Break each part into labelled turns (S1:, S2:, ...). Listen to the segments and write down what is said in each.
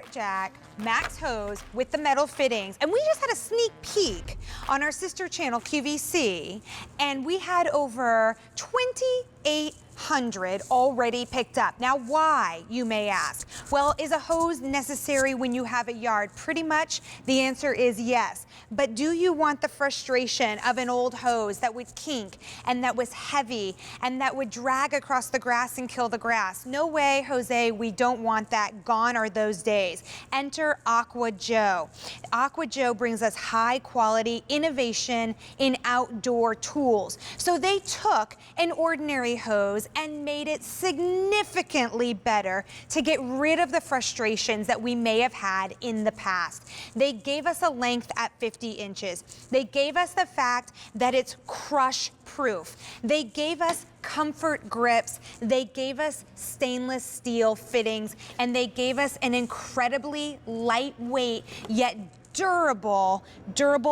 S1: Fiberjack Max hose with the metal fittings. And we just had a sneak peek on our sister channel, QVC, and we had over 2,800 already picked up. Now, why, you may ask? Well, is a hose necessary when you have a yard? Pretty much the answer is yes. But do you want the frustration of an old hose that would kink and that was heavy and that would drag across the grass and kill the grass? No way, Jose, we don't want that. Gone are those days. Enter Aqua Joe. Aqua Joe brings us high quality innovation in outdoor tools. So they took an ordinary hose and made it significantly better to get rid of the frustrations that we may have had in the past. They gave us a length at 50 inches. They gave us the fact that it's crush proof. They gave us comfort grips. They gave us stainless steel fittings, and they gave us an incredibly lightweight yet durable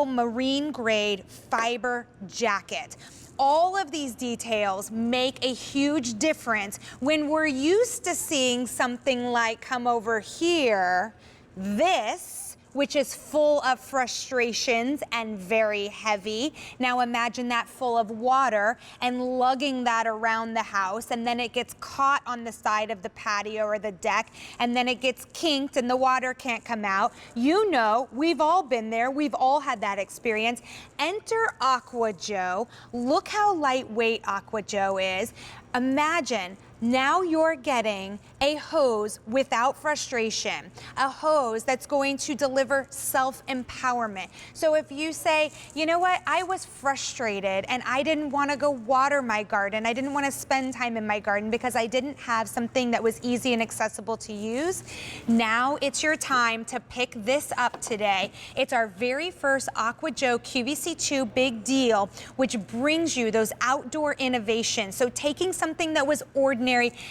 S1: marine grade fiber jacket. All of these details make a huge difference when we're used to seeing something like, come over here, this, which is full of frustrations and very heavy. Now imagine that full of water and lugging that around the house, and then it gets caught on the side of the patio or the deck, and then it gets kinked and the water can't come out. You know, we've all been there. We've all had that experience. Enter Aqua Joe. Look how lightweight Aqua Joe is. Imagine now you're getting a hose without frustration, a hose that's going to deliver self-empowerment. So if you say, you know what, I was frustrated and I didn't want to go water my garden, I didn't want to spend time in my garden because I didn't have something that was easy and accessible to use, now it's your time to pick this up today. It's our very first Aqua Joe QVC2 big deal, which brings you those outdoor innovations. So taking something that was ordinary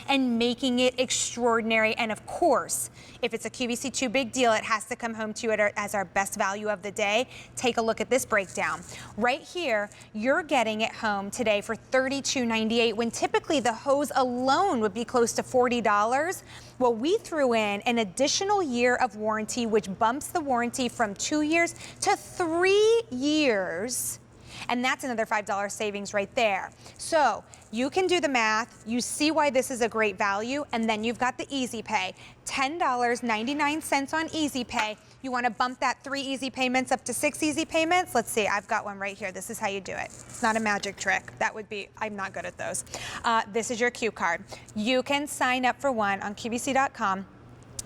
S1: and making it extraordinary. And of course, if it's a QVC2 big deal, it has to come home to you as our best value of the day. Take a look at this breakdown. Right here, you're getting it home today for $32.98, when typically the hose alone would be close to $40. Well, we threw in an additional year of warranty, which bumps the warranty from 2 years to 3 years. And that's another $5 savings right there. So you can do the math, you see why this is a great value, and then you've got the easy pay. $10.99 on easy pay. You want to bump that 3 easy payments up to 6 easy payments? Let's see, I've got one right here. This is how you do it. It's not a magic trick. That would be, I'm not good at those. This is your Q card. You can sign up for one on QVC.com.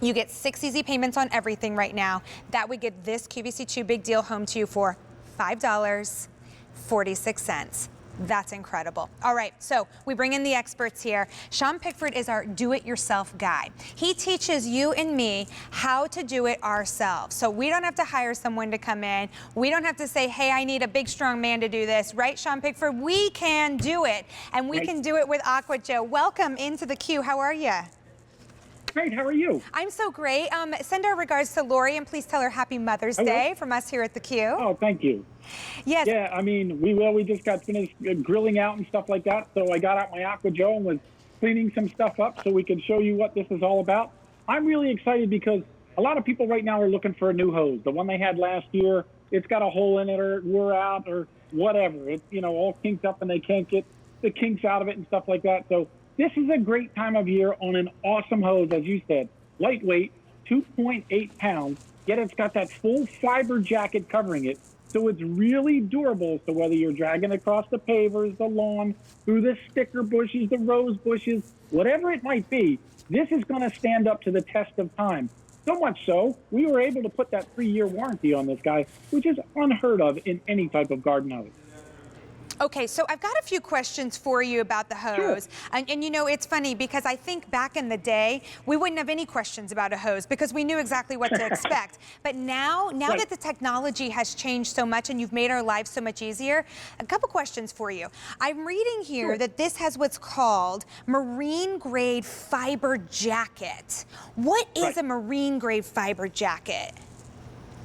S1: You get 6 easy payments on everything right now. That would get this QVC2 big deal home to you for $5.46. That's incredible. All right, so we bring in the experts here. Sean Pickford is our do-it-yourself guy. He teaches you and me how to do it ourselves. So we don't have to hire someone to come in. We don't have to say, hey, I need a big, strong man to do this. Right, Sean Pickford? We can do it, and we can do it with Aqua Joe. Welcome into the Q. How are you?
S2: Great, how are you?
S1: I'm so great. Send our regards to Lori, and please tell her Happy Mother's Day from us here at the Q.
S2: Oh, thank you.
S1: Yes.
S2: Yeah, I mean, we just got finished grilling out and stuff like that, so I got out my Aqua Joe and was cleaning some stuff up so we could show you what this is all about. I'm really excited because a lot of people right now are looking for a new hose. The one they had last year, it's got a hole in it, or it wore out, or whatever. It's, you know, all kinked up and they can't get the kinks out of it and stuff like that. So this is a great time of year on an awesome hose, as you said. Lightweight, 2.8 pounds, yet it's got that full fiber jacket covering it. So it's really durable. So whether you're dragging across the pavers, the lawn, through the sticker bushes, the rose bushes, whatever it might be, this is going to stand up to the test of time. So much so, we were able to put that 3-year warranty on this guy, which is unheard of in any type of garden hose.
S1: Okay, so I've got a few questions for you about the hose.
S2: Sure.
S1: And you know, it's funny because I think back in the day, we wouldn't have any questions about a hose because we knew exactly what to expect. But now
S2: Right.
S1: that the technology has changed so much and you've made our lives so much easier, a couple questions for you. I'm reading here
S2: Sure.
S1: that this has what's called marine grade fiber jacket. What is
S2: Right.
S1: a marine grade fiber jacket?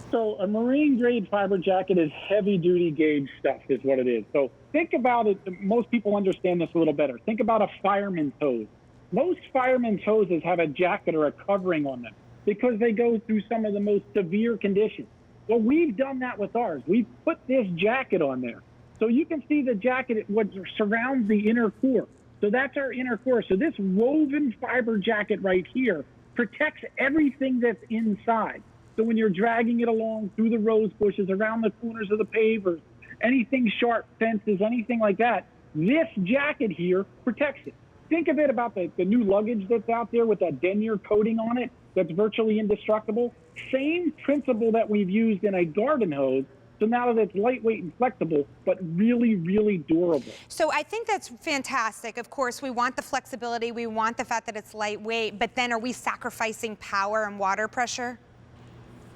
S2: So a marine grade fiber jacket is heavy duty gauge stuff is what it is. So think about it. Most people understand this a little better. Think about a fireman's hose. Most fireman's hoses have a jacket or a covering on them. because they go through some of the most severe conditions. Well, we've done that with ours. We've put this jacket on there. So you can see the jacket, what surrounds the inner core. So that's our inner core. So this woven fiber jacket right here protects everything that's inside. So when you're dragging it along through the rose bushes, around the corners of the pavers, anything sharp, fences, anything like that, this jacket here protects it. Think of it about the new luggage that's out there with that denier coating on it that's virtually indestructible. Same principle that we've used in a garden hose. So now that it's lightweight and flexible, but really, really durable.
S1: So I think that's fantastic. Of course, we want the flexibility. We want the fact that it's lightweight, but then are we sacrificing power and water pressure?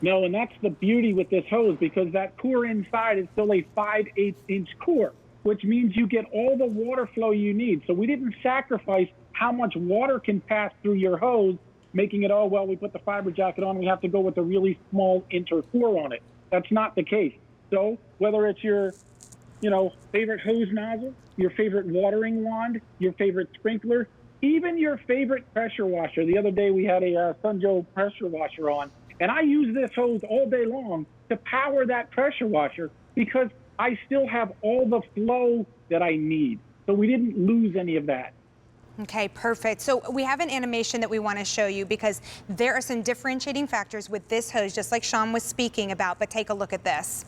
S2: No, and that's the beauty with this hose, because that core inside is still a 5/8 inch core, which means you get all the water flow you need. So we didn't sacrifice how much water can pass through your hose, making it, oh, well, we put the fiber jacket on, we have to go with a really small inter core on it. That's not the case. So whether it's your, favorite hose nozzle, your favorite watering wand, your favorite sprinkler, even your favorite pressure washer. The other day we had a Sunjoe pressure washer on, and I use this hose all day long to power that pressure washer because I still have all the flow that I need. So we didn't lose any of that.
S1: Okay, perfect. So we have an animation that we want to show you because there are some differentiating factors with this hose, just like Sean was speaking about, but take a look at this.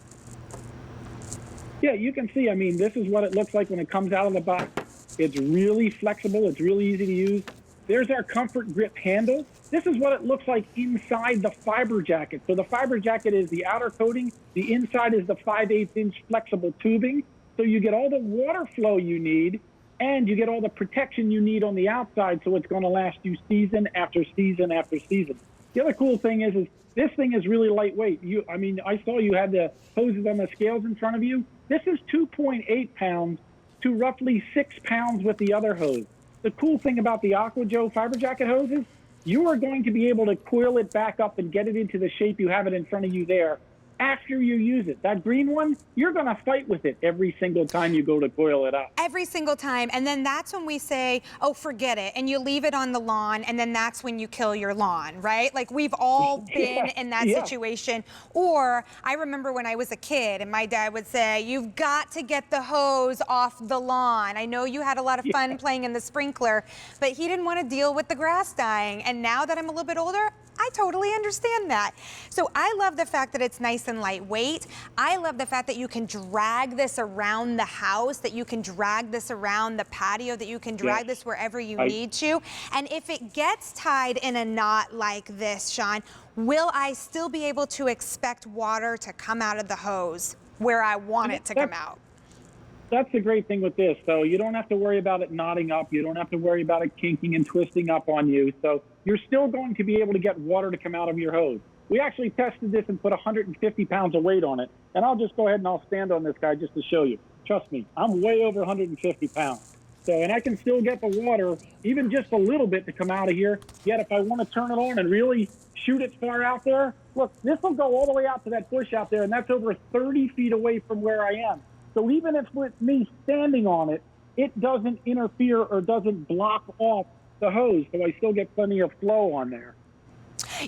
S2: Yeah, you can see, this is what it looks like when it comes out of the box. It's really flexible. It's really easy to use. There's our comfort grip handle. This is what it looks like inside the fiber jacket. So the fiber jacket is the outer coating. The inside is the 5/8 inch flexible tubing. So you get all the water flow you need, and you get all the protection you need on the outside, so it's going to last you season after season after season. The other cool thing is this thing is really lightweight. I saw you had the hoses on the scales in front of you. This is 2.8 pounds to roughly 6 pounds with the other hose. The cool thing about the Aqua Joe fiber jacket hoses, you are going to be able to coil it back up and get it into the shape you have it in front of you there after you use it. That green one, you're going to fight with it every single time you go to coil it up.
S1: Every single time. And then that's when we say, oh, forget it. And you leave it on the lawn, and then that's when you kill your lawn, right? Like, we've all been in that situation. Or I remember when I was a kid and my dad would say, you've got to get the hose off the lawn. I know you had a lot of fun playing in the sprinkler, but he didn't want to deal with the grass dying. And now that I'm a little bit older, I totally understand that. So I love the fact that it's nice and lightweight. I love the fact that you can drag this around the house, that you can drag this around the patio, that you can drag this wherever you need to. And if it gets tied in a knot like this, Sean, will I still be able to expect water to come out of the hose where I want it to come out?
S2: That's the great thing with this. So you don't have to worry about it knotting up. You don't have to worry about it kinking and twisting up on you. So you're still going to be able to get water to come out of your hose. We actually tested this and put 150 pounds of weight on it. And I'll just go ahead and I'll stand on this guy just to show you. Trust me, I'm way over 150 pounds. So, and I can still get the water, even just a little bit, to come out of here. Yet if I want to turn it on and really shoot it far out there, look, this will go all the way out to that bush out there, and that's over 30 feet away from where I am. So even if with me standing on it, it doesn't interfere or doesn't block off the hose, so I still get plenty of flow on there.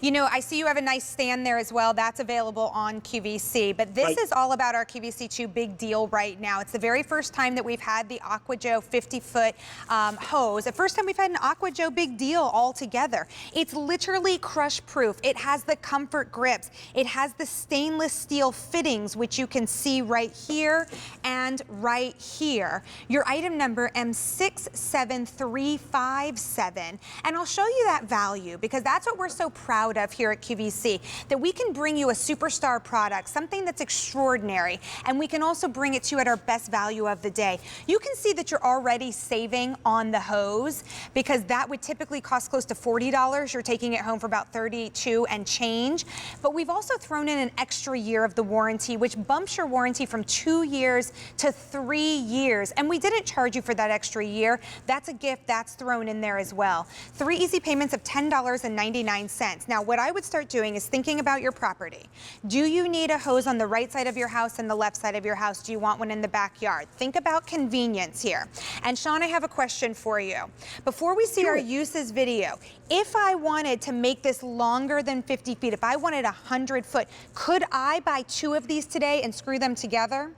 S1: You know, I see you have a nice stand there as well. That's available on QVC. But this is all about our QVC2 big deal right now. It's the very first time that we've had the Aqua Joe 50-foot hose. The first time we've had an Aqua Joe big deal all together. It's literally crush proof. It has the comfort grips. It has the stainless steel fittings, which you can see right here and right here. Your item number M67357. And I'll show you that value because that's what we're so proud of here at QVC, that we can bring you a superstar product, something that's extraordinary, and we can also bring it to you at our best value of the day. You can see that you're already saving on the hose because that would typically cost close to $40. You're taking it home for about $32 and change. But we've also thrown in an extra year of the warranty, which bumps your warranty from 2 years to 3 years. And we didn't charge you for that extra year. That's a gift that's thrown in there as well. 3 easy payments of $10.99. Now, Now, what I would start doing is thinking about your property. Do you need a hose on the right side of your house and the left side of your house? Do you want one in the backyard? Think about convenience here. And Sean, I have a question for you. Before we see our uses video, if I wanted to make this longer than 50 feet, if I wanted 100 foot, could I buy 2 of these today and screw them together?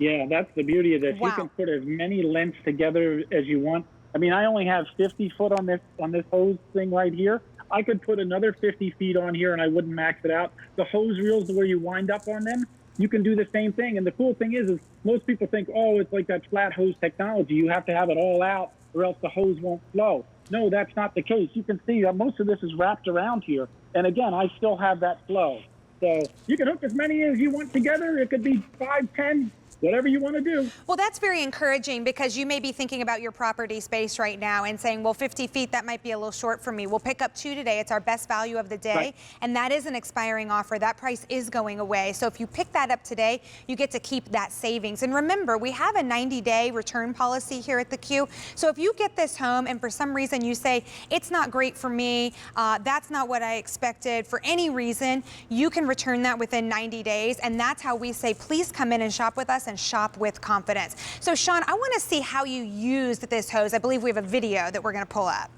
S2: Yeah, that's the beauty of this.
S1: Wow.
S2: You can put as many lengths together as you want. I mean, I only have 50 foot on this hose thing right here. I could put another 50 feet on here and I wouldn't max it out. The hose reels, where you wind up on them, you can do the same thing. And the cool thing is most people think, oh, it's like that flat hose technology. You have to have it all out or else the hose won't flow. No, that's not the case. You can see most of this is wrapped around here. And again, I still have that flow. So you can hook as many as you want together. It could be 5, 10, whatever you want to do.
S1: Well, that's very encouraging because you may be thinking about your property space right now and saying, well, 50 feet, that might be a little short for me. We'll pick up 2 today. It's our best value of the day.
S2: Right.
S1: And that is an expiring offer. That price is going away. So if you pick that up today, you get to keep that savings. And remember, we have a 90-day return policy here at the Q. So if you get this home and for some reason you say, it's not great for me, that's not what I expected, for any reason, you can return that within 90 days. And that's how we say, please come in and shop with us and shop with confidence. So Sean, I want to see how you used this hose. I believe we have a video that we're going to pull up.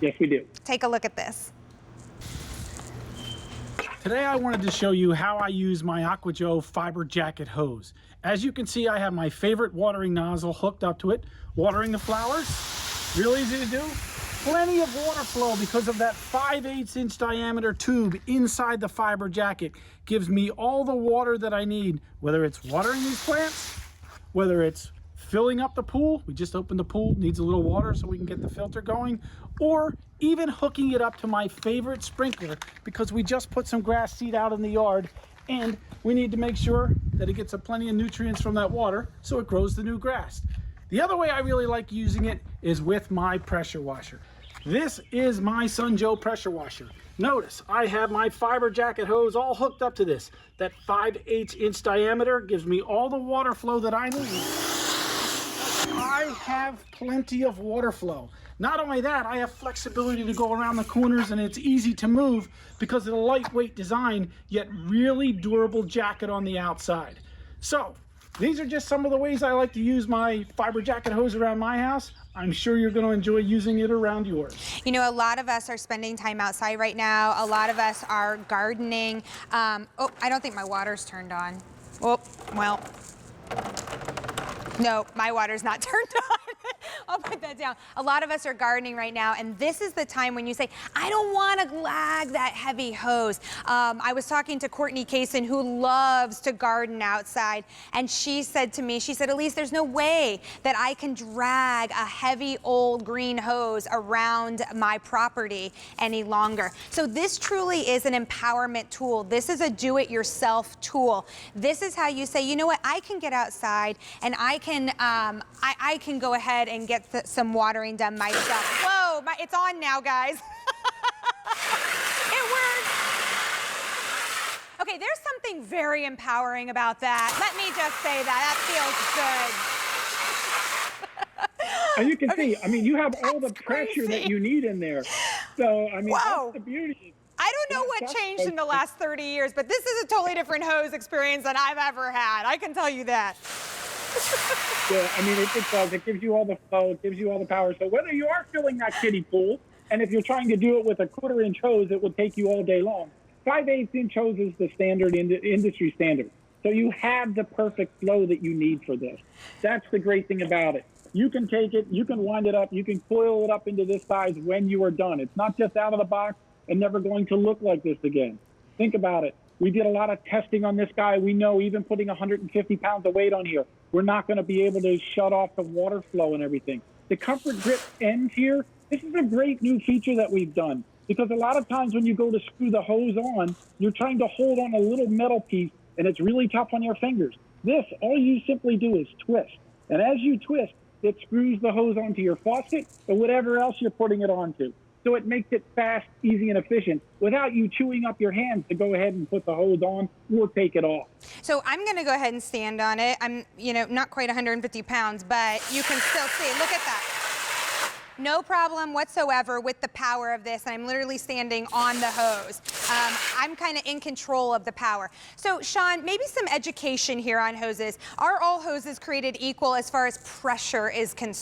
S2: Yes, we do.
S1: Take a look at this.
S3: Today I wanted to show you how I use my Aqua Joe Fiberjacket hose. As you can see, I have my favorite watering nozzle hooked up to it, watering the flowers. Real easy to do. Plenty of water flow because of that 5/8 inch diameter tube inside the Fiberjacket. Gives me all the water that I need, whether it's watering these plants, whether it's filling up the pool. We just opened the pool, needs a little water so we can get the filter going, or even hooking it up to my favorite sprinkler because we just put some grass seed out in the yard and we need to make sure that it gets plenty of nutrients from that water so it grows the new grass. The other way I really like using it is with my pressure washer. This is my Sun Joe pressure washer. Notice I have my Fiberjacket hose all hooked up to this. That 5/8 inch diameter gives me all the water flow that I need. I have plenty of water flow. Not only that, I have flexibility to go around the corners and it's easy to move because of the lightweight design, yet really durable jacket on the outside. So these are just some of the ways I like to use my Fiberjacket hose around my house. I'm sure you're going to enjoy using it around yours.
S1: You know, a lot of us are spending time outside right now. A lot of us are gardening. Oh, I don't think my water's turned on. Oh, well, no, my water's not turned on. I'll put that down. A lot of us are gardening right now, and this is the time when you say, I don't want to lag that heavy hose. I was talking to Courtney Kaysen, who loves to garden outside, and she said to me, she said, Elise, there's no way that I can drag a heavy old green hose around my property any longer. So this truly is an empowerment tool. This is a do-it-yourself tool. This is how you say, you know what, I can get outside and I can go ahead and get some watering done myself. Whoa, it's on now, guys. It worked. Okay, there's something very empowering about that. Let me just say that. That feels good.
S2: And you can see, I mean, you have all the pressure that you need in there. So, I mean,
S1: Whoa.
S2: that's the beauty.
S1: I don't know what changed in the last 30 years, but this is a totally different hose experience than I've ever had. I can tell you that.
S2: Yeah, I mean, it does. It gives you all the flow. It gives you all the power. So whether you are filling that kiddie pool, and if you're trying to do it with a 1/4 inch hose, it will take you all day long. 5/8 inch hose is the standard industry standard. So you have the perfect flow that you need for this. That's the great thing about it. You can take it, you can wind it up, you can coil it up into this size when you are done. It's not just out of the box and never going to look like this again. Think about it. We did a lot of testing on this guy. We know even putting 150 pounds of weight on here, we're not going to be able to shut off the water flow and everything. The comfort grip ends here. This is a great new feature that we've done because a lot of times when you go to screw the hose on, you're trying to hold on a little metal piece and it's really tough on your fingers. This, all you simply do is twist. And as you twist, it screws the hose onto your faucet or whatever else you're putting it onto. So it makes it fast, easy, and efficient without you chewing up your hands to go ahead and put the hose on or take it off.
S1: So I'm going to go ahead and stand on it. I'm, not quite 150 pounds, but you can still see. Look at that. No problem whatsoever with the power of this. I'm literally standing on the hose. I'm kind of in control of the power. So Sean, maybe some education here on hoses. Are all hoses created equal as far as pressure is concerned?